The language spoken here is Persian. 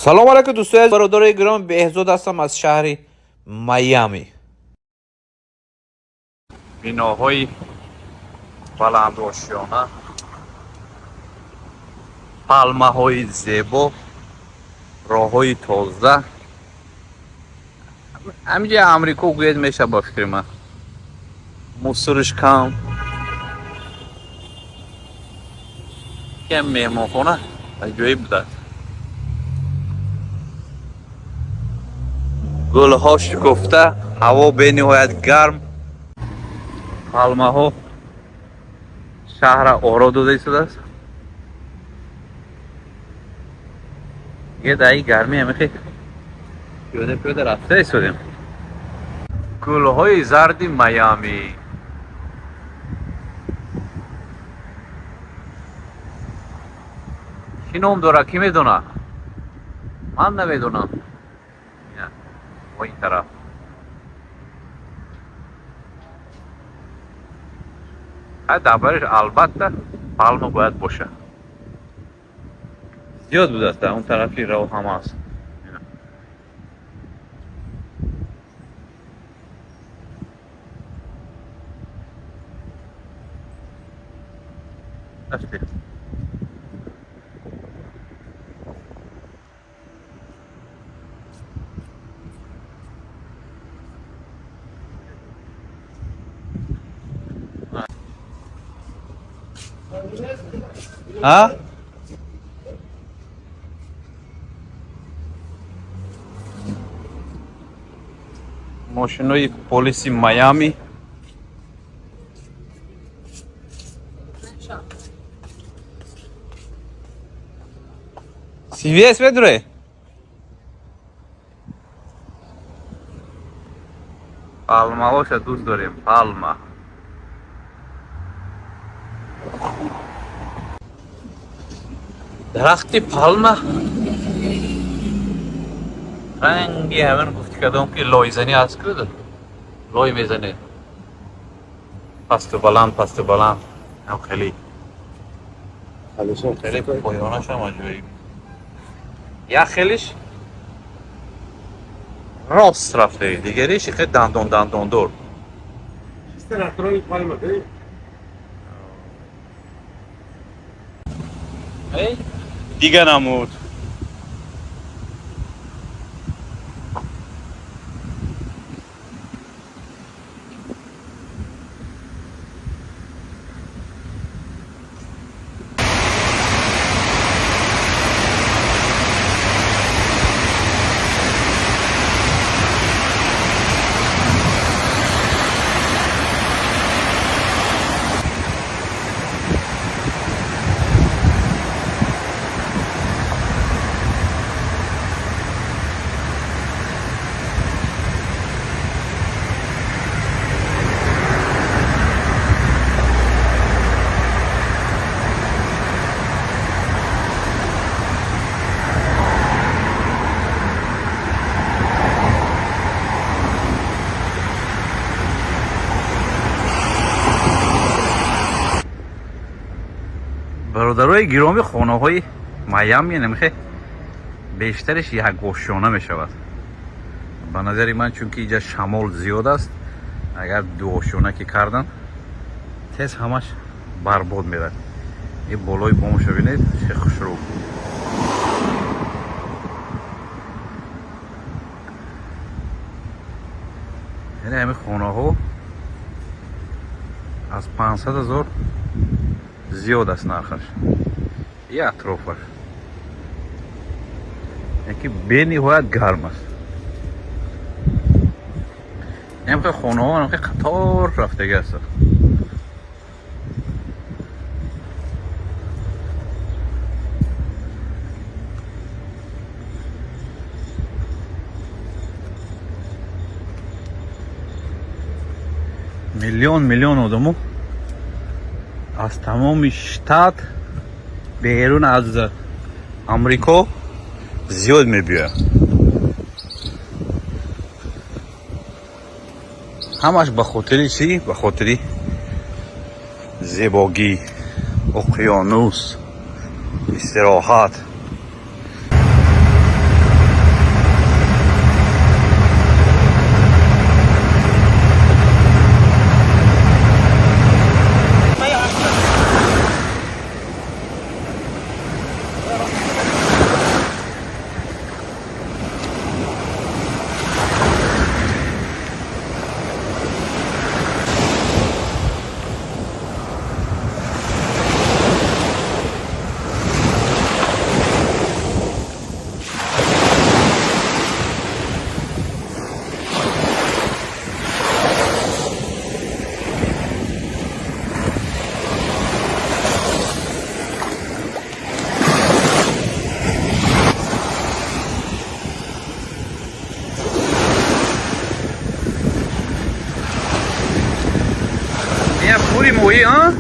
سلام علیکم دوستان، برادر گرام بهزاد هستم از شهر میامی. بناهای بلند و آشیانه، پالمه های زیبا، راه های تازه. همینجا امریکا گوید میشه با فکر من. موسرش کم، کم مهمان خونه جایی بوده. گل ها شکفته، هوا به نهایت گرم. پالمه ها شهر آرا داده شده است. یه دایی گرمی همیشه پیاده پیاده رفته ایستادیم. گل های زرد میامی. کی نام داره؟ کی میدونه؟ من نمیدونم. و این طرف دربارش البته پالمه باید باشه. زیاد بوده است، اون طرفی راه هم هست. ها؟ ماشینای پلیس میامی. CVS بدره. پالمه هاش دوست داریم. پالمه درخت پالمه رنگی همین گفتی کدام که لایزنی هست کرده. لای میزنه پست بلند پست بلند. هم خیلی خیلی پایانش هم عجیبی. یا خیلیش راست رفته، دیگریش خیلی دندون دور. دیگه نمود. برادرای گرامی، خانه های میامی نمیخه بیشترش یک گوشانه میشود به نظر من، چون که اینجا شمال زیاد است. اگر دو گوشانه که کردن تیز همش برباد میره. این بالای بامش ببینید چه خوشرو. یعنی همین خانه ها از 500,000 زیاد است نرخش. یه اطرافش یکی به نهایت گرم است. نمیخواه خانه ها نمیخواه قطار رفتگی است. میلیون آدمو از تمام شتات بیرون از امریکا زیاد میبیه. همش به خاطر چی؟ به خاطر زیباگی، اقیانوس، استراحت. نوری مویی ها